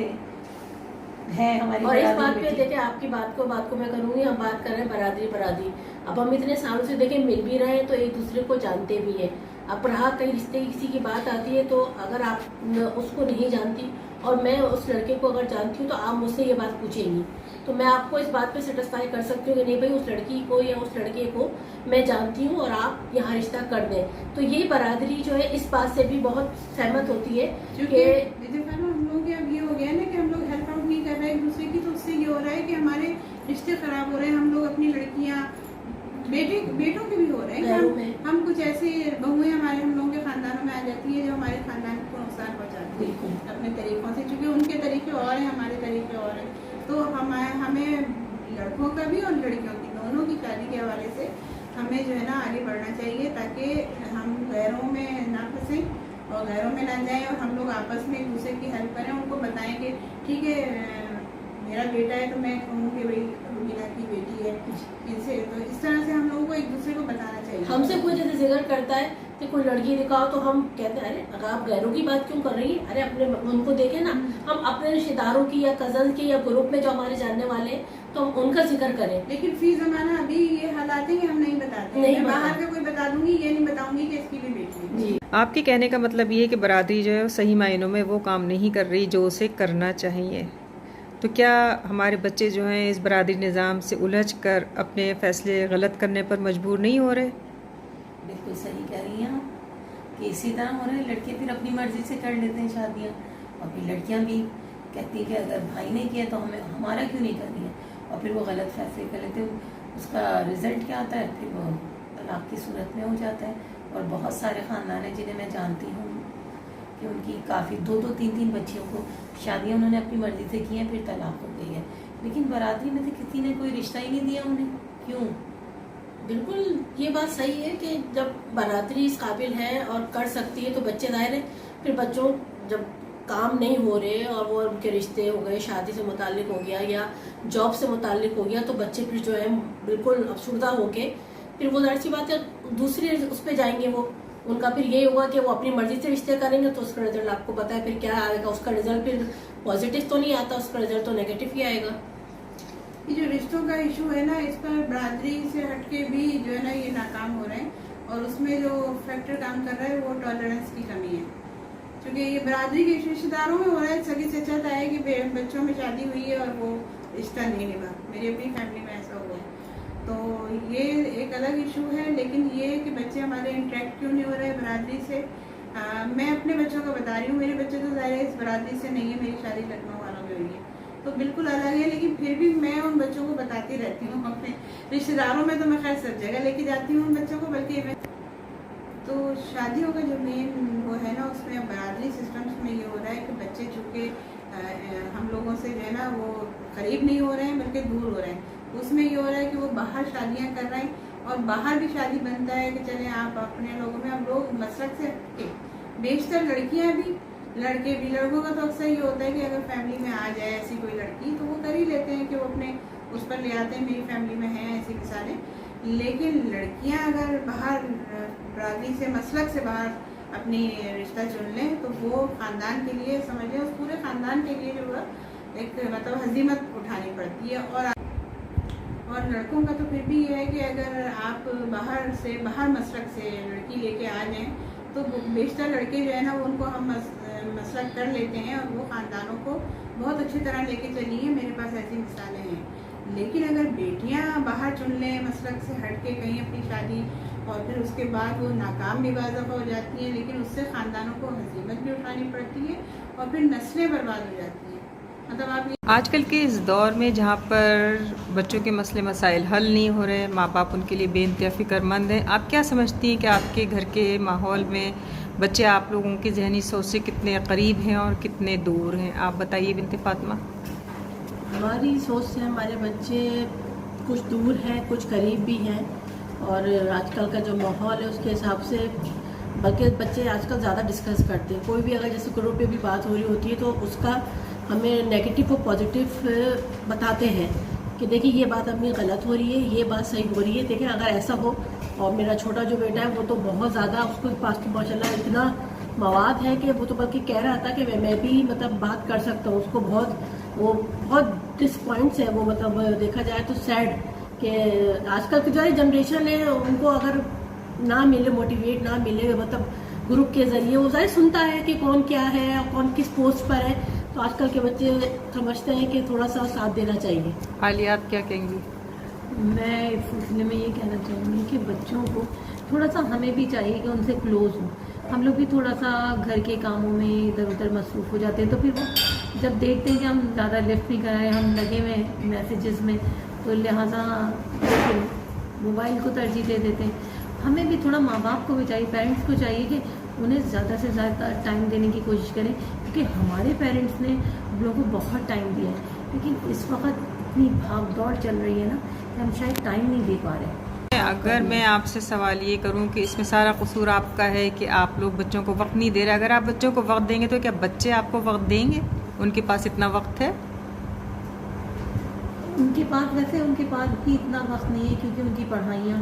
है हमारी और इस बरादरी बात पे बेटी। देखिए आपकी बात को मैं करूँगी, हम बात कर रहे हैं बरादरी। अब हम इतने सालों से देखें मिल भी रहे हैं तो एक दूसरे को जानते भी है। अब रहा कई रिश्ते की किसी की बात आती है तो अगर आप उसको नहीं जानती और मैं उस लड़के को अगर जानती हूँ तो आप मुझसे ये बात पूछेंगी, तो मैं आपको इस बात पे सेटिस्फाई कर सकती हूँ कि नहीं भाई उस लड़की को या उस लड़के को मैं जानती हूँ और आप यहाँ रिश्ता कर दें। तो ये बरादरी जो है इस बात से भी बहुत सहमत होती है क्योंकि हम लोग अब ये हो गया ना कि हम लोग हेल्प आउट नहीं कर रहे हैं एक दूसरे की, तो उससे ये हो रहा है कि हमारे रिश्ते खराब हो रहे हैं। हम लोग अपनी लड़कियाँ बेटों के भी हो रहे हैं, हम कुछ ऐसे बहुएं हमारे हम लोगों के खानदानों में आ जाती है जो हमारे खानदान को नुकसान पहुंचाती है अपने तरीकों से, क्योंकि उनके तरीके और हैं हमारे तरीके और हैं। तो हमें लड़कों का भी और लड़कियों की दोनों की शादी के हवाले से हमें जो है ना आगे बढ़ना चाहिए, ताकि हम गैरों में ना फंसें और गैरों में ना जाएं और हम लोग आपस में एक दूसरे की हेल्प करें। उनको बताएं कि ठीक है मेरा बेटा है तो मैं कहूँगी भाई रुबीना की बेटी है, इनसे तो इस तरह से हम लोगों को एक दूसरे को बताना चाहिए। हमसे कोई जैसे जिक्र करता है कि कोई लड़की दिखाओ तो हम कहते हैं अरे अगर आप गैरों की बात क्यों कर रही है, अरे अपने उनको देखें ना, हम अपने रिश्तेदारों की या कजन की या ग्रुप में जो हमारे जानने वाले हैं तो हम उनका जिक्र करें। लेकिन फी जमाना अभी ये हालात है कि हम नहीं बताते, मैं बाहर का कोई बता दूंगी, ये नहीं बताऊंगी कि इसकी भी बेटी है। जी आपके कहने का मतलब ये है कि बरादरी जो है सही मायनों में वो काम नहीं कर रही जो उसे करना चाहिए। तो क्या हमारे बच्चे जो हैं इस बरादरी निज़ाम से उलझ कर अपने फ़ैसले गलत करने पर मजबूर नहीं हो रहे? बिल्कुल सही कह रही हैं आप कि इसी तरह हो रहा है। लड़के फिर अपनी मर्जी से कर लेते हैं शादियाँ और फिर लड़कियाँ भी कहती हैं कि अगर भाई ने किया तो हमें हमारा क्यों नहीं करनी है, और फिर वो गलत फैसले कर लेते हैं। उसका रिज़ल्ट क्या आता है, फिर वो तलाक की सूरत में हो जाता है। और बहुत सारे ख़ानदान हैं जिन्हें मैं जानती हूँ कि उनकी काफ़ी 2-2, 3-3 बच्चियों को शादियाँ उन्होंने अपनी मर्ज़ी से की हैं, फिर तलाक हो गई है। लेकिन बरादरी में से किसी ने कोई रिश्ता ही नहीं दिया उन्हें, क्यों? बिल्कुल ये बात सही है कि जब बरादरी इस काबिल है और कर सकती है तो बच्चे जाहिर है, फिर बच्चों जब काम नहीं हो रहे और वो उनके रिश्ते हो गए, शादी से मुतालिक हो गया या जॉब से मुतालिक हो गया, तो बच्चे फिर जो है बिल्कुल अफसुर्दा होके फिर वो जाहिर सी बात है दूसरी उस पर जाएंगे। वो उनका फिर यही होगा कि वो अपनी मर्जी से रिश्ते करेंगे तो उसका रिजल्ट आपको पता है फिर क्या आएगा। उसका रिजल्ट फिर पॉजिटिव तो नहीं आता, उसका रिजल्ट तो नेगेटिव ही आएगा। ये जो रिश्तों का इशू है ना, इस पर बरादरी से हटके भी जो है ना ये नाकाम हो रहे हैं। और उसमें जो फैक्टर काम कर रहा है वो टॉलरेंस की कमी है, क्योंकि ये बरादरी के रिश्तेदारों में हो रहा है। सगी चचा है कि बच्चों में शादी हुई है और वो रिश्ता नहीं निभा, मेरी अपनी फैमिली में ऐसा हुआ है। तो ये एक अलग इशू है। लेकिन ये कि बच्चे हमारे इंटरेक्ट क्यों नहीं हो रहे हैं बरादरी से। मैं अपने बच्चों का बता रही हूँ, मेरे बच्चे तो ज़ाहिर है इस बरादरी से नहीं है, मेरी शादी लखनऊ वालों में हुई है तो बिल्कुल अलग है। लेकिन फिर भी मैं उन बच्चों को बताती रहती हूँ, अपने रिश्तेदारों में तो मैं खैर सब जगह लेके जाती हूँ उन बच्चों को। बल्कि मैं तो शादियों का जो मेन वो है ना, उसमें बरादरी सिस्टम्स में ये हो रहा है कि बच्चे चूँकि हम लोगों से जो है ना वो करीब नहीं हो रहे हैं बल्कि दूर हो रहे हैं। उसमें ये हो रहा है कि वो बाहर शादियां कर रहे हैं और बाहर भी शादी बनता है कि चले आप अपने लोगों में, हम लोग मसरक से हटके, बेशतर लड़कियां भी लड़के भी। लड़कों का तो अक्सर ये होता है कि अगर फैमिली में आ जाए ऐसी कोई लड़की तो वो कर ही लेते हैं कि वो अपने उस पर ले आते हैं, मेरी फैमिली में हैं ऐसी मिसालें। लेकिन लड़कियां अगर बाहर बरादरी से मसलक से बाहर अपनी रिश्ता चुन लें तो वो ख़ानदान के लिए समझ लें, उस पूरे ख़ानदान के लिए जो है एक मतलब हजीमत उठानी पड़ती है। और लड़कों का तो फिर भी ये है कि अगर आप बाहर मसलक से लड़की लेके आ जाएं तो बेशतर लड़के जो है ना वो उनको हम मसलक कर लेते हैं और वो ख़ानदानों को बहुत अच्छी तरह लेके चली हैं। मेरे पास ऐसी मिसालें हैं। लेकिन अगर बेटियां बाहर चुन लें मसलक से हट के कहीं अपनी शादी, और फिर उसके बाद वो नाकाम भी बाज़ दफ़ा हो जाती हैं, लेकिन उससे ख़ानदानों को हजीमत भी उठानी पड़ती है और फिर नस्लें बर्बाद हो जाती हैं। मतलब आप आजकल के इस दौर में जहाँ पर बच्चों के मसले मसाइल हल नहीं हो रहे, माँ बाप उनके लिए बेइंतहा फ़िक्रमंद हैं, आप क्या समझती हैं कि आपके घर के माहौल में बच्चे आप लोगों की जहनी सोच से कितने करीब हैं और कितने दूर हैं? आप बताइए बिनते फातिमा। हमारी सोच से हमारे बच्चे कुछ दूर हैं, कुछ करीब भी हैं। और आजकल का जो माहौल है उसके हिसाब से, बल्कि बच्चे आजकल ज़्यादा डिस्कस करते हैं। कोई भी अगर जैसे ग्रुप पे भी बात हो रही होती है तो उसका हमें नेगेटिव और पॉजिटिव बताते हैं कि देखिए ये बात अम्मी गलत हो रही है, ये बात सही हो रही है। देखिए अगर ऐसा हो, और मेरा छोटा जो बेटा है वो तो बहुत ज़्यादा, उसके पास तो माशाल्लाह इतना मवाद है कि वो तो बल्कि कह रहा था कि मैं भी मतलब बात कर सकता हूँ। उसको बहुत डिसपॉइंट्स है वो, मतलब देखा जाए तो सैड कि आजकल की जो जनरेशन है उनको अगर ना मिले, मोटिवेट ना मिले मतलब ग्रुप के ज़रिए, वो ज़ाहिर सुनता है कि कौन क्या है और कौन किस पोस्ट पर है। तो आजकल के बच्चे समझते हैं कि थोड़ा सा साथ देना चाहिए। आलिया, आप क्या कहेंगी? मैं इस सिलसिले में ये कहना चाहूँगी कि बच्चों को थोड़ा सा हमें भी चाहिए कि उनसे क्लोज हो। हम लोग भी थोड़ा सा घर के कामों में इधर उधर मसरूफ़ हो जाते हैं, तो फिर वो जब देखते हैं कि हम ज़्यादा लिफ्ट नहीं कर रहे, हम लगे हुए मैसेजेस में, तो लिहाजा मोबाइल को तरजीह दे देते हैं। हमें भी थोड़ा माँ बाप को भी चाहिए, पेरेंट्स को चाहिए कि उन्हें ज़्यादा से ज़्यादा टाइम देने की कोशिश करें, क्योंकि हमारे पेरेंट्स ने हम लोगों को बहुत टाइम दिया है, लेकिन इस वक्त इतनी भाग दौड़ चल रही है ना कि हम शायद टाइम नहीं दे पा रहे। अगर मैं आपसे सवाल ये करूं कि इसमें सारा कसूर आपका है कि आप लोग बच्चों को वक्त नहीं दे रहे, अगर आप बच्चों को वक्त देंगे तो क्या बच्चे आपको वक्त देंगे? उनके पास इतना वक्त है? उनके पास भी इतना वक्त नहीं है, क्योंकि उनकी पढ़ाइयाँ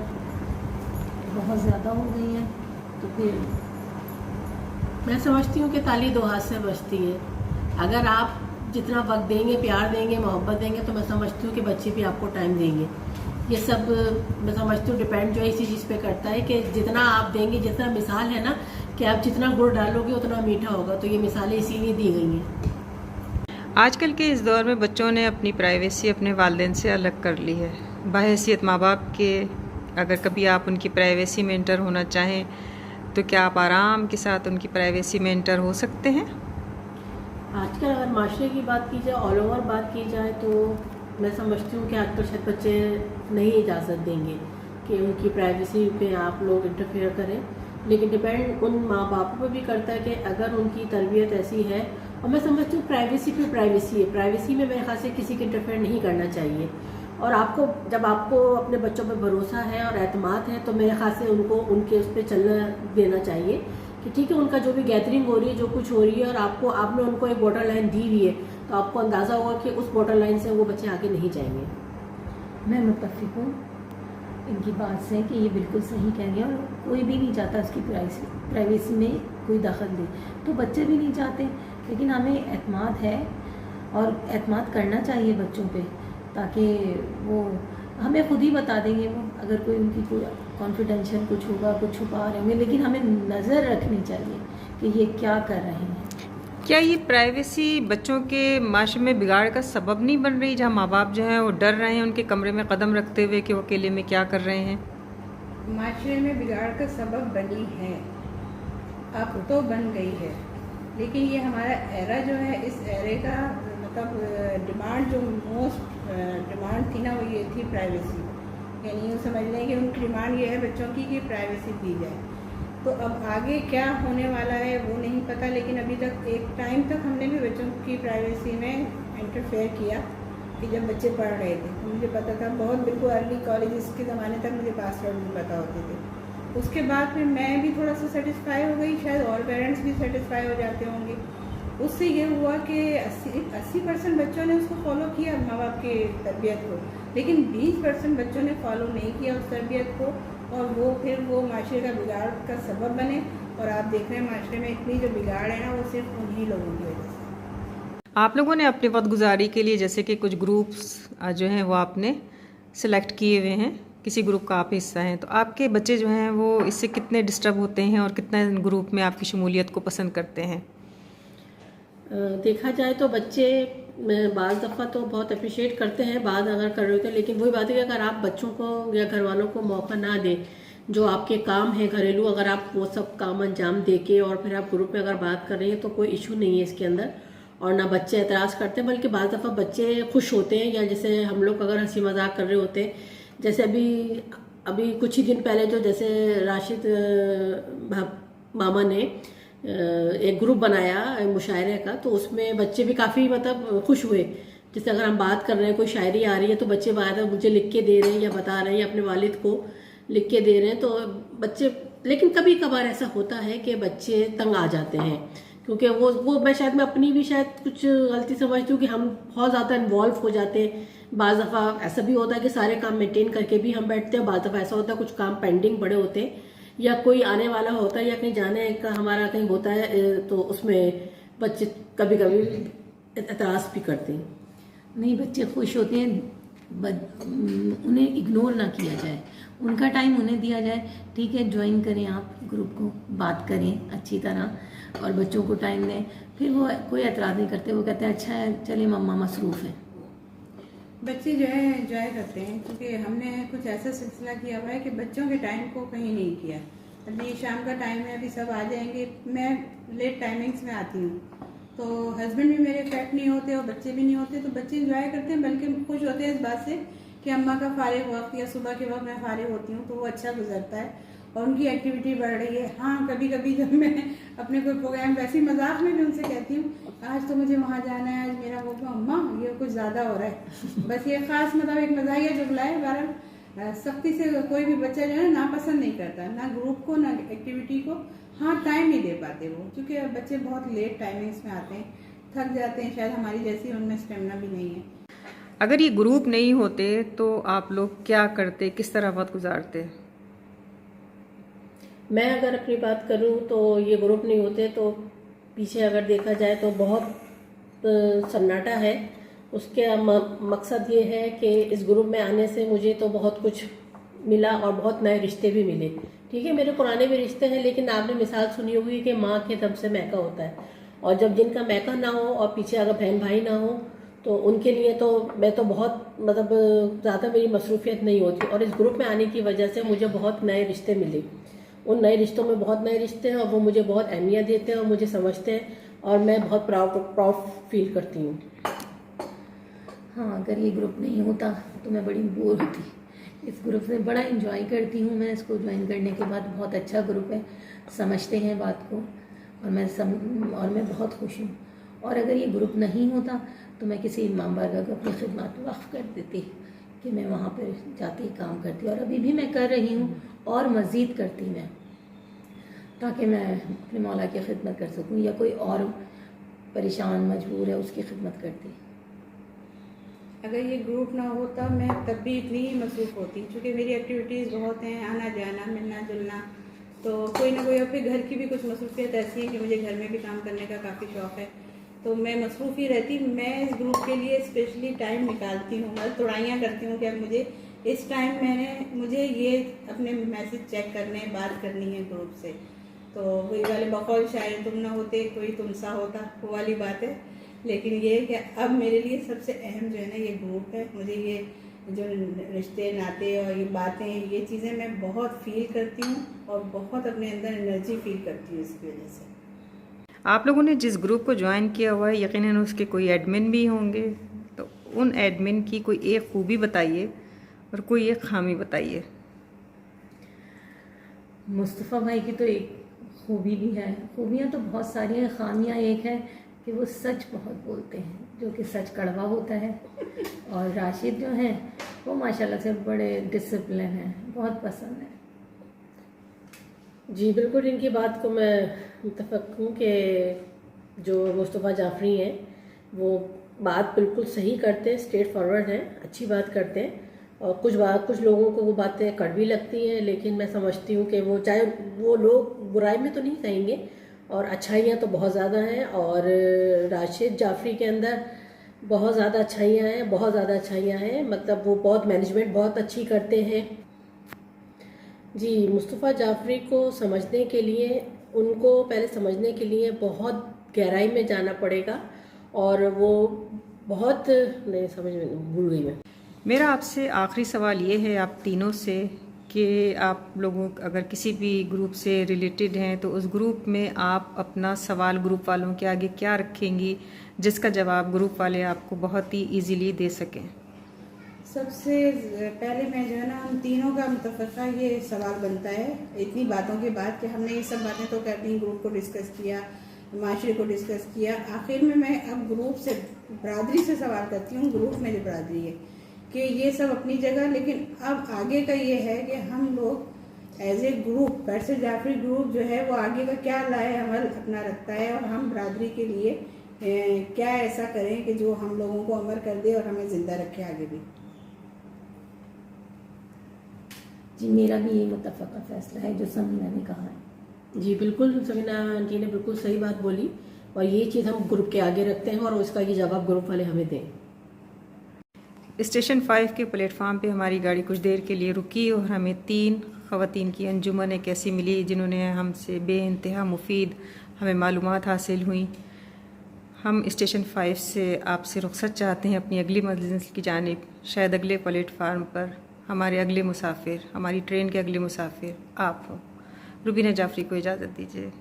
बहुत ज़्यादा हो गई हैं। तो फिर मैं समझती हूँ कि ताली दो हाथ से बजती है। अगर आप जितना वक्त देंगे, प्यार देंगे, मोहब्बत देंगे, तो मैं समझती हूँ कि बच्चे भी आपको टाइम देंगे। ये सब मैं समझती हूँ डिपेंड जो है इसी चीज़ पे करता है कि जितना आप देंगे, जितना मिसाल है ना कि आप जितना गुड़ डालोगे उतना मीठा होगा, तो ये मिसालें इसीलिए दी गई हैं। आजकल के इस दौर में बच्चों ने अपनी प्राइवेसी अपने वालिदैन से अलग कर ली है। बहैसियत माँ बाप के, अगर कभी आप उनकी प्राइवेसी में एंटर होना चाहें तो क्या आप आराम के साथ उनकी प्राइवेसी में एंटर हो सकते हैं? आजकल अगर माशरे की बात की जाए, ऑल ओवर बात की जाए, तो मैं समझती हूँ कि आजकल शायद बच्चे नहीं इजाज़त देंगे कि उनकी प्राइवेसी पे आप लोग इंटरफेयर करें। लेकिन डिपेंड उन माँ बापों पर भी करता है कि अगर उनकी तरबियत ऐसी है, और मैं समझती हूँ प्राइवेसी पे प्राइवेसी है, प्राइवेसी में मेरे ख्याल से किसी के इंटरफेयर नहीं करना चाहिए। और आपको जब आपको अपने बच्चों पर भरोसा है और एतमाद है, तो मेरे ख्याल से उनको उनके उस पर चलना देना चाहिए कि ठीक है, उनका जो भी गैदरिंग हो रही है, जो कुछ हो रही है, और आपने उनको एक बॉर्डर लाइन दी हुई है, तो आपको अंदाज़ा होगा कि उस बॉर्डर लाइन से वो बच्चे आगे नहीं जाएंगे। मैं मुत्तफ़िक़ हूँ इनकी बात से कि ये बिल्कुल सही कह रही है, और कोई भी नहीं चाहता उसकी प्राइवेसी में कोई दखल दे, तो बच्चे भी नहीं चाहते। लेकिन हमें एतमाद है और एतमाद करना चाहिए बच्चों पे, ताकि वो हमें खुद ही बता देंगे वो, अगर कोई उनकी कोई कॉन्फिडेंशियल कुछ होगा, कुछ छुपा रहे होंगे, लेकिन हमें नज़र रखनी चाहिए कि ये क्या कर रहे हैं। क्या ये प्राइवेसी बच्चों के माशरे में बिगाड़ का सबब नहीं बन रही, जहाँ माँ बाप जो हैं वो डर रहे हैं उनके कमरे में कदम रखते हुए कि वो अकेले में क्या कर रहे हैं? माशरे में बिगाड़ का सबब बनी है, अब तो बन गई है, लेकिन ये हमारा एरा जो है, इस एरे का मतलब डिमांड जो मोस्ट डिमांड थी ना, वो ये थी प्राइवेसी। यानी यूँ समझ लें कि उनकी डिमांड ये है बच्चों की कि प्राइवेसी दी जाए। तो अब आगे क्या होने वाला है वो नहीं पता, लेकिन अभी तक एक टाइम तक हमने भी बच्चों की प्राइवेसी में इंटरफेयर किया कि जब बच्चे पढ़ रहे थे तो मुझे पता था, बहुत बिल्कुल अर्ली कॉलेज के ज़माने तक मुझे पासवर्ड नहीं पता होते थे। उसके बाद फिर मैं भी थोड़ा सा सेटिस्फाई हो गई, शायद और पेरेंट्स भी सेटिस्फाई हो जाते होंगे। उससे ये हुआ कि 80% बच्चों ने उसको फॉलो किया, माँ बाप की तरबियत को, लेकिन 20% बच्चों ने फॉलो नहीं किया उस तरबियत को, और वो माशरे का बिगाड़ का सबब बने। और आप देख रहे हैं माशरे में इतनी जो बिगाड़ है ना, वो सिर्फ उन्हीं लोगों की वजह से। आप लोगों ने अपने वक्त गुजारी के लिए जैसे कि कुछ ग्रुप्स जो हैं वो आपने सेलेक्ट किए हुए हैं, किसी ग्रुप का आप हिस्सा हैं, तो आपके बच्चे जो हैं वो इससे कितने डिस्टर्ब होते हैं और कितना ग्रुप में आपकी शमूलियत को पसंद करते हैं? देखा जाए तो बच्चे बाज़ दफ़ा तो बहुत अप्रिशिएट करते हैं, बाद अगर कर रहे होते हैं, लेकिन वही बात है कि अगर आप बच्चों को या घर वालों को मौका ना दें, जो आपके काम हैं घरेलू, अगर आप वो सब काम अंजाम दे के और फिर आप ग्रुप में अगर बात कर रहे हैं, तो कोई इशू नहीं है इसके अंदर, और ना बच्चे एतराज़ करते हैं, बल्कि बाज़ दफ़ा बच्चे खुश होते हैं। या जैसे हम लोग अगर हंसी मजाक कर रहे होते हैं, जैसे अभी कुछ ही दिन पहले जो जैसे राशिद मामा ने एक ग्रुप बनाया मुशायरे का, तो उसमें बच्चे भी काफ़ी मतलब खुश हुए जैसे अगर हम बात कर रहे हैं, कोई शायरी आ रही है तो बच्चे बार मुझे लिख के दे रहे हैं या बता रहे हैं या अपने वालिद को लिख के दे रहे हैं, तो बच्चे, लेकिन कभी कभार ऐसा होता है कि बच्चे तंग आ जाते हैं, क्योंकि वो मैं अपनी भी शायद कुछ गलती समझती हूँ कि हम बहुत ज़्यादा इन्वॉल्व हो जाते हैं। बाज़ दफ़ा ऐसा भी होता है कि सारे काम मेंटेन करके भी हम बैठते हैं, बाज़ दफ़ा ऐसा होता है कुछ काम पेंडिंग पड़े होते हैं या कोई आने वाला होता है या कहीं जाने का हमारा कहीं होता है, तो उसमें बच्चे कभी कभी एतराज़ भी करते हैं। नहीं, बच्चे खुश होते हैं, उन्हें इग्नोर ना किया जाए, उनका टाइम उन्हें दिया जाए। ठीक है, ज्वाइन करें आप ग्रुप को, बात करें अच्छी तरह और बच्चों को टाइम दें, फिर वो कोई एतराज़ नहीं करते, वो कहते हैं अच्छा है चले मम्मा मसरूफ़ है। बच्चे जो है एंजॉय करते हैं, क्योंकि हमने कुछ ऐसा सिलसिला किया हुआ है कि बच्चों के टाइम को कहीं नहीं किया। अभी शाम का टाइम है, अभी सब आ जाएंगे, मैं लेट टाइमिंग्स में आती हूँ, तो हस्बैंड भी मेरे फैट नहीं होते और बच्चे भी नहीं होते, तो बच्चे एंजॉय करते हैं, बल्कि खुश होते हैं इस बात से कि अम्मा का फारिग वक्त या सुबह के वक्त मैं फारिग होती हूँ, तो वो अच्छा गुजरता है और उनकी एक्टिविटी बढ़ रही है। हाँ, कभी कभी जब मैं अपने कोई प्रोग्राम वैसे ही मजाक में भी उनसे कहती हूँ आज तो मुझे वहाँ जाना है, आज मेरा वो अम्मा ये कुछ ज़्यादा हो रहा है, बस ये खास मतलब एक मजाकिया जुमला है। बहरहाल सख्ती से कोई भी बच्चा जो है ना पसंद नहीं करता, ना ग्रुप को ना एक्टिविटी को। हाँ, टाइम नहीं दे पाते वो, क्योंकि बच्चे बहुत लेट टाइमिंग्स में आते हैं, थक जाते हैं, शायद हमारी जैसी उनमें स्टेमिना भी नहीं है। अगर ये ग्रुप नहीं होते तो आप लोग क्या करते, किस तरह वक्त गुजारते? मैं अगर अपनी बात करूं तो ये ग्रुप नहीं होते तो पीछे अगर देखा जाए तो बहुत सन्नाटा है। उसके मकसद ये है कि इस ग्रुप में आने से मुझे तो बहुत कुछ मिला और बहुत नए रिश्ते भी मिले। ठीक है, मेरे पुराने भी रिश्ते हैं, लेकिन आपने मिसाल सुनी होगी कि माँ के दम से मैका होता है, और जब जिनका मैका ना हो और पीछे अगर बहन भाई ना हो तो उनके लिए तो मैं तो बहुत मतलब ज़्यादा मेरी मसरूफियत नहीं होती, और इस ग्रुप में आने की वजह से मुझे बहुत नए रिश्ते मिले। उन नए रिश्तों में बहुत नए रिश्ते हैं और वो मुझे बहुत अहमियत देते हैं और मुझे समझते हैं, और मैं बहुत प्राउड फील करती हूँ। हाँ, अगर ये ग्रुप नहीं होता तो मैं बड़ी बोर होती। इस ग्रुप से बड़ा एंजॉय करती हूँ मैं, इसको ज्वाइन करने के बाद बहुत अच्छा ग्रुप है, समझते हैं बात को, और मैं बहुत खुश हूँ। और अगर ये ग्रुप नहीं होता तो मैं किसी इमाम बारगाह को अपनी खिदमत वक्फ कर देती कि मैं वहाँ पर जाके काम करती, और अभी भी मैं कर रही हूँ और मज़ीद करती मैं, ताकि मैं अपने मौला की खिदमत कर सकूँ, या कोई और परेशान मजबूर है उसकी खिदमत करती। अगर ये ग्रुप ना होता मैं तब भी इतनी ही मसरूफ़ होती, क्योंकि मेरी एक्टिविटीज़ बहुत हैं, आना जाना मिलना जुलना, तो कोई ना कोई, और फिर घर की भी कुछ मसरूफियत ऐसी है कि मुझे घर में भी काम करने का काफ़ी शौक़ है, तो मैं मसरूफ़ ही रहती। मैं इस ग्रुप के लिए स्पेशली टाइम निकालती हूँ, मतलब थोड़ाइयाँ करती हूँ कि अब मुझे इस टाइम मुझे ये अपने मैसेज चेक करने, बात करनी है ग्रुप से। तो वही वाले बकौल शायद तुम ना होते कोई तुम सा होता, वो वाली बात है। लेकिन ये कि अब मेरे लिए सबसे अहम जो है ना ये ग्रुप है। मुझे ये जो रिश्ते नाते और ये बातें, ये चीज़ें मैं बहुत फील करती हूँ और बहुत अपने अंदर एनर्जी फील करती हूँ इसकी वजह से। आप लोगों ने जिस ग्रुप को ज्वाइन किया हुआ है, यकीनन उसके कोई एडमिन भी होंगे, तो उन एडमिन की कोई एक खूबी बताइए और कोई एक खामी बताइए। मुस्तफ़ा भाई की तो एक खूबी भी है, खूबियाँ तो बहुत सारी हैं, खामियाँ एक है कि वो सच बहुत बोलते हैं, जो कि सच कड़वा होता है। और राशिद जो हैं वो माशाल्लाह से बड़े डिसिप्लिन हैं, बहुत पसंद है। जी बिल्कुल, इनकी बात को मैं मुतफ़क़ हूँ कि जो मुस्तफ़ा जाफ़री हैं वो बात बिल्कुल सही करते हैं, स्ट्रेट फॉरवर्ड हैं, अच्छी बात करते हैं। और कुछ लोगों को वो बातें कड़वी लगती हैं, लेकिन मैं समझती हूँ कि वो, चाहे वो लोग बुराई में तो नहीं कहेंगे, और अच्छाइयाँ तो बहुत ज़्यादा हैं। और राशिद जाफ़री के अंदर बहुत ज़्यादा अच्छाइयाँ हैं, बहुत ज़्यादा अच्छाइयाँ हैं, मतलब वो बहुत मैनेजमेंट बहुत अच्छी करते हैं। जी, मुस्तफ़ा जाफ़री को समझने के लिए, उनको पहले समझने के लिए बहुत गहराई में जाना पड़ेगा, और वो बहुत नहीं समझ में भूल गई मैं। मेरा आपसे आखिरी सवाल ये है आप तीनों से कि आप लोगों अगर किसी भी ग्रुप से रिलेटेड हैं तो उस ग्रुप में आप अपना सवाल ग्रुप वालों के आगे क्या रखेंगी जिसका जवाब ग्रुप वाले आपको बहुत ही इजीली दे सकें। सबसे पहले मैं जो है ना, हम तीनों का मुतफ़क़ा ये सवाल बनता है इतनी बातों के बाद कि हमने ये सब बातें तो कर दी, ग्रुप को डिस्कस किया, माशरे को डिस्कस किया। आखिर में मैं अब ग्रुप से, बरादरी से सवाल करती हूँ, ग्रुप मेरी बरादरी है कि ये सब अपनी जगह, लेकिन अब आगे का ये है कि हम लोग एज ए ग्रुप, पैरसिल जाफरी ग्रुप जो है वो आगे का क्या लाए अमल अपना रखता है और हम बरादरी के लिए क्या ऐसा करें कि जो हम लोगों को अमर कर दे और हमें ज़िंदा रखे आगे भी। जी मेरा भी ये मुत्तफ़क़ा फ़ैसला है जो समीना ने कहा है। जी बिल्कुल, समीना आंटी ने बिल्कुल सही बात बोली और ये चीज़ हम ग्रुप के आगे रखते हैं और उसका ये जवाब ग्रुप वाले हमें दें। स्टेशन 5 के प्लेटफार्म पे हमारी गाड़ी कुछ देर के लिए रुकी और हमें 3 ख़वातीन की अंजुमन एक ऐसी मिली जिन्होंने हमसे बेइंतहा मुफीद हमें मालूमात हासिल हुई। हम स्टेशन 5 से आपसे रुखसत चाहते हैं अपनी अगली मंजिल की जानिब। शायद अगले प्लेटफार्म पर हमारे अगले मुसाफिर, हमारी ट्रेन के अगले मुसाफिर आप हो। रुबीना जाफरी को इजाज़त दीजिए।